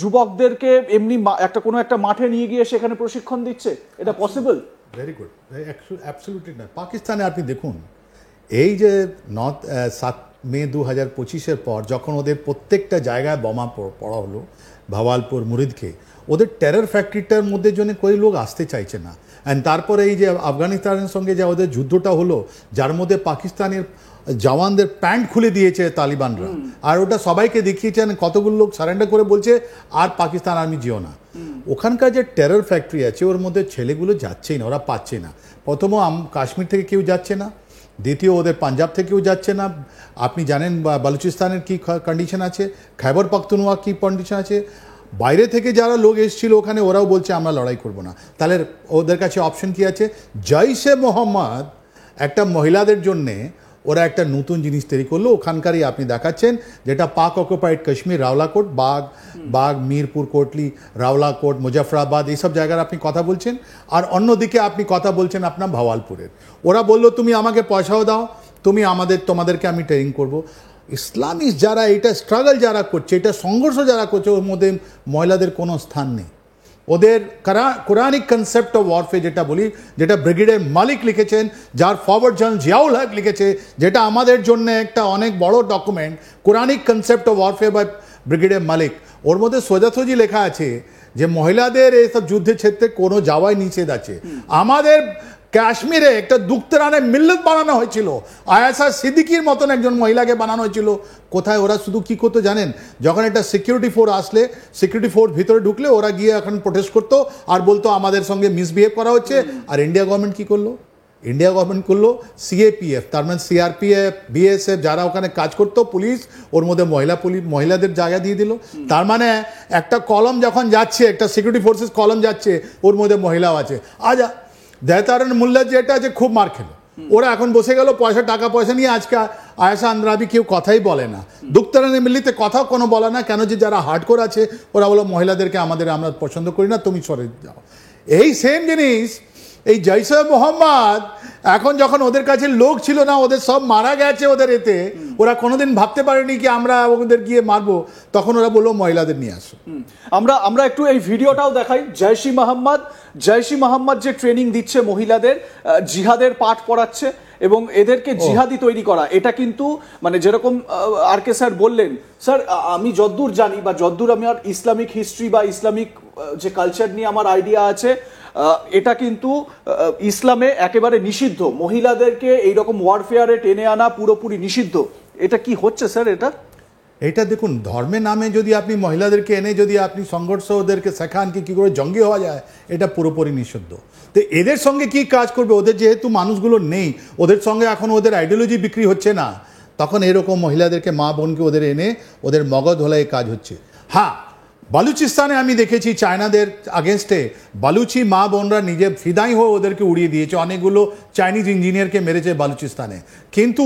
যুবকদেরকে এমনি একটা কোনো একটা মাঠে নিয়ে গিয়ে সেখানে প্রশিক্ষণ দিচ্ছে? এটা পসিবল? ভেরি গুড, অ্যাবসলিউটলি না। পাকিস্তানে আপনি দেখুন, এই যে 7 মে 2025-এর পর যখন ওদের প্রত্যেকটা জায়গায় বোমা পড়া হলো, ভাওয়ালপুর, মুরিদকে, ওদের টেরর ফ্যাক্টরিটার মধ্যে জন্য કોઈ লোক আসতে চাইছে না। অ্যান্ড তারপরে এই যে আফগানিস্তানের সঙ্গে যে ওদের যুদ্ধটা হলো, যার মধ্যে পাকিস্তানের জওয়ানদের প্যান্ট খুলে দিয়েছে তালিবানরা, আর ওটা সবাইকে দেখিয়েছেন, কতগুলো লোক সারেন্ডার করে বলছে আর পাকিস্তান আর্মি যেও না। ওখানকার যে টেরর ফ্যাক্টরি আছে ওর মধ্যে ছেলেগুলো যাচ্ছেই না, ওরা পাচ্ছে না। প্রথম কাশ্মীর থেকে কেউ যাচ্ছে না, দ্বিতীয় ওদের পাঞ্জাব থেকেও যাচ্ছে না। আপনি জানেন বালুচিস্তানের কী কন্ডিশন আছে, খাইবার পাখতুনওয়া কী কন্ডিশন আছে। বাইরে থেকে যারা লোক এসেছিল ওখানে, ওরাও বলছে আমরা লড়াই করব না। তাহলে ওদের কাছে অপশন কি আছে? জৈশে মোহাম্মদ একটা মহিলাদের জন্যে ওরা একটা নতুন জিনিস তৈরি করলো, ওখানকারই আপনি দেখাচ্ছেন, যেটা পাক অকুপাইড কাশ্মীর, রাওলাকোট, বাগ, মিরপুর, কোটলি, রাওলাকোট, মুজফরাবাদ, এইসব জায়গার আপনি কথা বলছেন। আর অন্যদিকে আপনি কথা বলছেন আপনার ভাওয়ালপুরের। ওরা বললো তুমি আমাকে পয়সাও দাও, তোমাদেরকে আমি ট্রেনিং করব। ইসলামিস্ট যারা এটা স্ট্রাগল যারা করছে, এটা সংঘর্ষ যারা করছে, ওর মধ্যে মহিলাদের কোনো স্থান নেই। ওদের কোরআনিক কনসেপ্ট অফ ওয়ারফেয়ার যেটা বলি, যেটা ব্রিগেডিয়ার মালিক লিখেছেন, যার ফরওয়ার্ড জেনারেল জিয়াউল হক লিখেছে, যেটা আমাদের জন্য একটা অনেক বড় document, Quranic concept of warfare by brigadier Malik. ওর মধ্যে সোজাসুজি লেখা আছে যে মহিলাদের এইসব যুদ্ধের ক্ষেত্রে কোনো যাওয়াই নিষেধ আছে। আমাদের কাশ্মীরে একটা দুখতেরানে মিল্লত বানানো হয়েছিল, আয়েশা সিদ্দিকির মতন একজন মহিলাকে বানানো হয়েছিল। কোথায় ওরা শুধু কী করতো জানেন? যখন একটা সিকিউরিটি ফোর্স আসলে, সিকিউরিটি ফোর্স ভিতরে ঢুকলে ওরা গিয়ে এখন প্রোটেস্ট করতো আর বলতো আমাদের সঙ্গে মিসবিহেভ করা হচ্ছে। আর ইন্ডিয়া গভর্নমেন্ট কী করলো? ইন্ডিয়া গভর্নমেন্ট করলো সিএপিএফ, তার মানে সিআরপিএফ, বিএসএফ যারা ওখানে কাজ করতো, পুলিশ, ওর মধ্যে মহিলাদের জায়গা দিয়ে দিল। তার মানে একটা কলম যখন যাচ্ছে, একটা সিকিউরিটি ফোর্সেস কলম যাচ্ছে, ওর মধ্যে মহিলাও আছে। দেহতারণ মূল্য যেটা আছে খুব মার খেলো, ওরা এখন বসে গেল টাকা পয়সা নিয়ে। আজকে আয়েশা আন্দ্রাবি কেউ কথাই বলে না, দুখতারানি মিল্লিতে কথাও কোনো বলে না। কেন? যে যারা হার্ডকোর আছে ওরা বলো মহিলাদেরকে আমরা পছন্দ করি না, তুমি সরে যাও। এই সেম জিনিস এই জৈশে মোহাম্মদ, এখন যখন ওদের কাছে লোক ছিল না, ওদের সব মারা গেছে ওদের এতে, ওরা কোনোদিন ভাবতে পারেনি কি আমরা ওদের গিয়ে মারবো, তখন ওরা বললো মহিলাদের নিয়ে আসো। আমরা একটু এই ভিডিওটাও দেখাই। জৈশি মোহাম্মদ যে ট্রেনিং দিচ্ছে মহিলাদের, জিহাদের পাঠ পড়াচ্ছে এবং এদেরকে জিহাদি তৈরি করা, এটা কিন্তু মানে যেরকম আর কে স্যার বললেন, স্যার আমি যদ্দূর জানি বা যদ্দূর আমার ইসলামিক হিস্ট্রি বা ইসলামিক যে কালচার নিয়ে আমার আইডিয়া আছে, এটা কিন্তু ইসলামে একেবারে নিষিদ্ধ। মহিলাদেরকে এইরকম ওয়ারফেয়ারে টেনে আনা পুরোপুরি নিষিদ্ধ। এটা কি হচ্ছে স্যার? এটা দেখুন, ধর্মের নামে যদি আপনি মহিলাদেরকে এনে যদি আপনি সংঘর্ষ ওদেরকে শেখান কি করে জঙ্গি হওয়া যায়, এটা পুরোপুরি নিষিদ্ধ। তো এদের সঙ্গে কি কাজ করবে? ওদের যেহেতু মানুষগুলো নেই, ওদের সঙ্গে এখন ওদের আইডিওলজি বিক্রি হচ্ছে না, তখন এরকম মহিলাদেরকে, মা বোনকে ওদের এনে ওদের মগজ ধোলাই কাজ হচ্ছে। হ্যাঁ, বালুচিস্তানে আমি দেখেছি চায়নাদের আগেনস্টে বালুচি মা বোনরা নিজে ফিদাই হয়ে ওদেরকে উড়িয়ে দিয়েছে, অনেকগুলো চাইনিজ ইঞ্জিনিয়ারকে মেরেছে বালুচিস্তানে। কিন্তু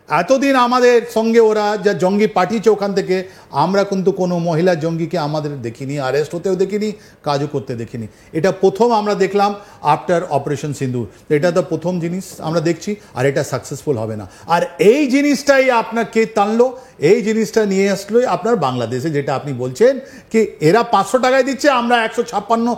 এতদিন আমাদের সঙ্গে ওরা যা জঙ্গি পাঠিয়েছে ওখান থেকে, আমরা কিন্তু কোনো মহিলা জঙ্গিকে আমাদের দেখিনি, অ্যারেস্ট হতেও দেখিনি, কাজও করতে দেখিনি। এটা প্রথম আমরা দেখলাম আফটার অপারেশন সিন্দুর। এটা তো প্রথম জিনিস আমরা দেখছি, আর এটা সাকসেসফুল হবে না। আর এই জিনিসটাই আপনার কে টানলো? এই জিনিসটা নিয়ে আসলো আপনার বাংলাদেশে, যেটা আপনি বলছেন কি এরা 500 টাকায় দিচ্ছে, আমরা 156 না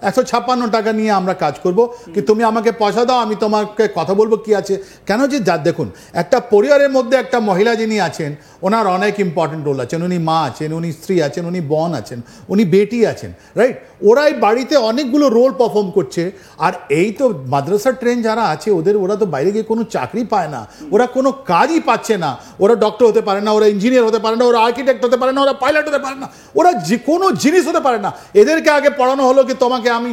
156 টাকা নিয়ে আমরা কাজ করব, কি তুমি আমাকে পয়সা দাও, আমি তোমাকে কথা বলবো কি আছে। কেন? যে দেখুন, একটা পরিবারের মধ্যে একটা মহিলা যিনি আছেন, ওনার অনেক ইম্পর্টেন্ট রোল আছেন। উনি মা আছেন, উনি স্ত্রী আছেন, উনি বোন আছেন, উনি বেটি আছেন, রাইট? ওরাই বাড়িতে অনেকগুলো রোল পারফর্ম করছে। আর এই তো মাদ্রাসা ট্রেন যারা আছে ওরা তো বাইরে গিয়ে কোনো চাকরি পায় না, ওরা কোনো কাজই পাচ্ছে না। ওরা ডক্টর হতে পারে না, ওরা ইঞ্জিনিয়ার হতে পারে না, ওরা আর্কিটেক্ট হতে পারে না, ওরা পাইলট হতে পারে না, ওরা যে কোনো জিনিস হতে পারে না। এদেরকে আগে পড়ানো হলো কি তোমাকে আমি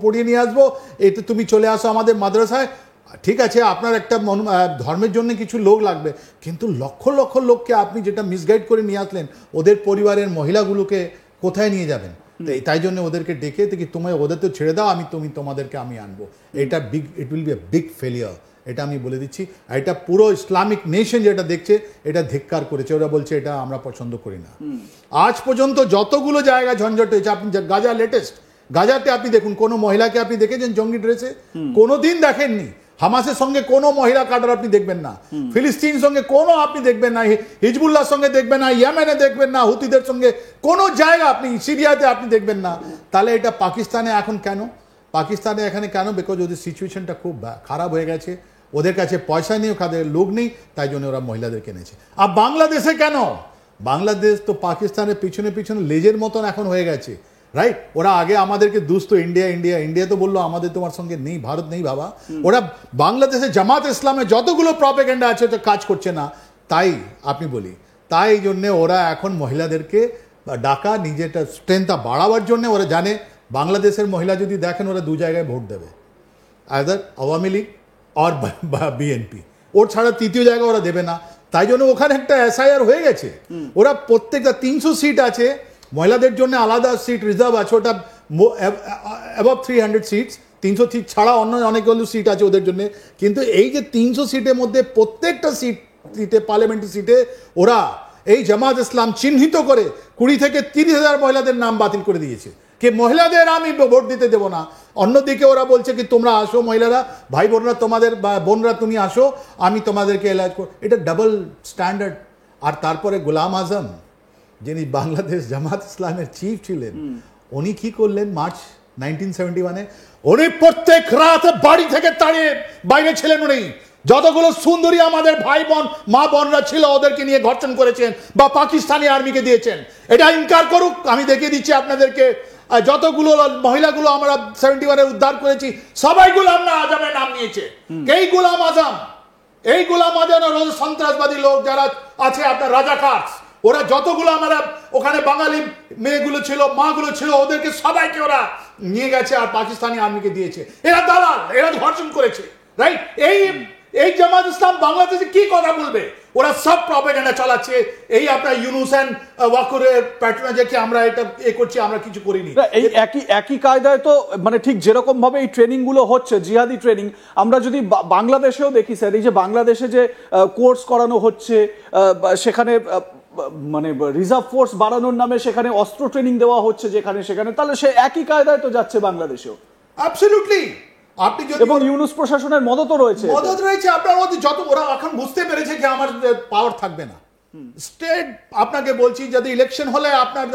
পড়িয়ে নিয়ে আসবো, এতে তুমি চলে আসো আমাদের মাদ্রাসায়। ঠিক আছে, আপনার একটা ধর্মের জন্য কিছু লোক লাগবে, কিন্তু লক্ষ লক্ষ লোককে আপনি যেটা মিসগাইড করে নিয়ে আসলেন, ওদের পরিবারের মহিলাগুলোকে কোথায় নিয়ে যাবেন? তাই জন্য ওদেরকে ডেকে দেখি তোমায় ওদের তো ছেড়ে দাও, তোমাদেরকে আমি আনবো। এটা it will B a big failure, এটা আমি বলে দিচ্ছি। আর এটা পুরো ইসলামিক নেশন যেটা দেখছে, এটা ধিক্কার করেছে। ওরা বলছে এটা আমরা পছন্দ করি না। আজ পর্যন্ত যতগুলো জায়গা ঝঞ্ঝট হয়েছে, আপনি গাজা লেটেস্ট, গাজাতে আপনি দেখুন, কোনো মহিলাকে আপনি দেখেছেন জঙ্গি ড্রেসে? কোনোদিন দেখেননি। হামাসের সঙ্গে কোনো মহিলা কাটার আপনি দেখবেন না, ফিলিস্তিন সঙ্গে কোনো আপনি দেখবেন না, হিজবুল্লাহর সঙ্গে দেখবেন না, ইয়েমেনে দেখবেন না, হুতিদের সঙ্গে কোনো জায়গা আপনি সিরিয়াতে আপনি দেখবেন না। তাহলে এটা পাকিস্তানে এখন কেন? পাকিস্তানে এখানে কেন? বিকজ ওদের সিচুয়েশনটা খুব খারাপ হয়ে গেছে, ওদের কাছে পয়সা নেই, ওদের লোক নেই, তাই জন্য ওরা মহিলাদের কিনেছে। আর বাংলাদেশে কেন? বাংলাদেশ তো পাকিস্তানের পিছনে পিছনে লেজের মতন এখন হয়ে গেছে, রাইট? ওরা আগে আমাদেরকে দুষ্ট ইন্ডিয়া ইন্ডিয়া ইন্ডিয়া তো বললো, আমাদের তোমার সঙ্গে নেই, ভারত নেই বাবা। ওরা বাংলাদেশে জামাত ইসলামের যতগুলো প্রপাগান্ডা আছে তো কাজ করছে না, তাই আপনি বলি, তাই জন্যে ওরা এখন মহিলাদেরকে ডাকা নিজেটা স্ট্রেংথটা বাড়াবার জন্য। ওরা জানে বাংলাদেশের মহিলা যদি দেখেন ওরা দু জায়গায় ভোট দেবে, আইদার আওয়ামী লীগ আর বিএনপি, ওর ছাড়া তৃতীয় জায়গা ওরা দেবে না। তাই জন্য ওখানে একটা এসআইআর হয়ে গেছে, ওরা প্রত্যেকটা 300 সিট আছে মহিলাদের জন্য, আলাদা সিট রিজার্ভ আছে, ওটা অ্যাবভ 300 সিটস, 300 সিট ছাড়া অন্য অনেকগুলো সিট আছে ওদের জন্য। কিন্তু এই যে 300 সিটের মধ্যে প্রত্যেকটা সিটে পার্লামেন্টারি সিটে ওরা এই জামাত ইসলাম চিহ্নিত করে 20 থেকে 30,000 মহিলাদের নাম বাতিল করে দিয়েছে, कि মহিলাদের আমি ভোট দিতে দেব না। অন্যদিকে ওরা বলছে কি তোমরা আসো মহিলারা, ভাই বোনরা, তোমাদের বোনরা তুমি আসো, আমি তোমাদেরকে এলাজ করব। এটা ডাবল স্ট্যান্ডার্ড। আর তারপরে গোলাম আজম, যিনি বাংলাদেশ জামাত ইসলামের চিফ ছিলেন, উনি কি করলেন মার্চ 1971-এ? উনি প্রত্যেক রাতে বাড়ি থেকে তাড়িয়ে বাইরে ছিলেন। উনি যতগুলো সুন্দরী আমাদের ভাই বোন মা বোনরা ছিল ওদেরকে নিয়ে ধর্ষণ করেছেন বা পাকিস্তানি আর্মিকে দিয়েছেন। এটা ইনকার করুক, আমি দেখিয়ে দিচ্ছি আপনাদেরকে। যতগুলো মহিলাগুলো আমরা 71-এ উদ্ধার করেছি সবাই গোলাম আজমের নাম নিয়েছে। এই গোলাম আজম, এই গোলাম আজম সন্ত্রাসবাদী লোক যারা আছে আপনার রাজাকার, ওরা যতগুলো আমরা ওখানে বাঙালি মেয়েগুলো ছিল, মাগুলো ছিল, ওদেরকে সবাইকে ওরা নিয়ে গেছে আর পাকিস্তানি আর্মিকে দিয়েছে। এরা দালাল, এরা ধর্ষণ করেছে, রাইট? এই জামাত ইসলাম বাংলাদেশে কি কথা বলবে? ওরা সব প্রপাগান্ডা চালাচ্ছে। এই আপনার ইউনুস এন্ড ওয়াকরের প্যাটার্নে কি আমরা এটা করছি, আমরা কিছু করিনি। এই একই কায়দায় তো মানে ঠিক যেরকম ভাবে এই ট্রেনিং গুলো হচ্ছে, জিহাদি ট্রেনিং, আমরা যদি বাংলাদেশেও দেখি স্যার, এই যে বাংলাদেশে যে কোর্স করানো হচ্ছে, সেখানে মানে রিজার্ভ ফোর্স বাড়ানোর নামে সেখানে অস্ত্র ট্রেনিং দেওয়া হচ্ছে যেখানে সেখানে, তাহলে সে একই কায়দায় তো যাচ্ছে বাংলাদেশেও। অ্যাবসলিউটলি। আপনি যদি এবং ইউনুস প্রশাসনের মদতও রয়েছে, আপনার মধ্যে যত ওরা এখন বুঝতে পেরেছে যে আমার পাওয়ার থাকবে না। স্টেট আপনাকে বলছি, যদি ইলেকশন হলে আপনার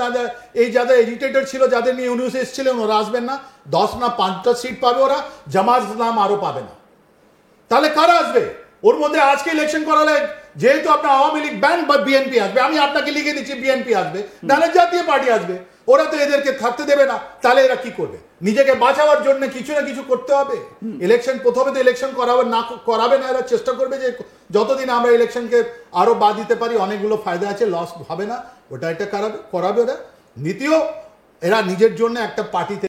এই যাদের এজিটেটর ছিল, যাদের নিয়ে ইউনুস এসেছিলেন, ওরা আসবেন না। 10 না 5টা সিট পাবে ওরা, জামাত ইসলাম আরো পাবে না। তাহলে কারা আসবে ওর মধ্যে? আজকে ইলেকশন করালে যেহেতু আপনার আওয়ামী লীগ ব্যান বা বিএনপি আসবে, আমি আপনাকে লিখে দিচ্ছি বিএনপি আসবে, নাহলে জাতীয় পার্টি আসবে। ওরা তো এদেরকে থাকতে দেবে না। তাহলে এরা কি করবে? নিজেকে বাঁচাবার জন্য কিছু না কিছু করতে হবে। ইলেকশন প্রথমে তো ইলেকশন করাবে না, এরা চেষ্টা করবে যে যতদিন আমরা ইলেকশনকে আরো বাদ দিতে পারি, অনেকগুলো ফায়দা আছে, লস হবে না, ওটা একটা করাবে ওরা। দ্বিতীয়, এরা নিজের জন্য একটা পার্টিতে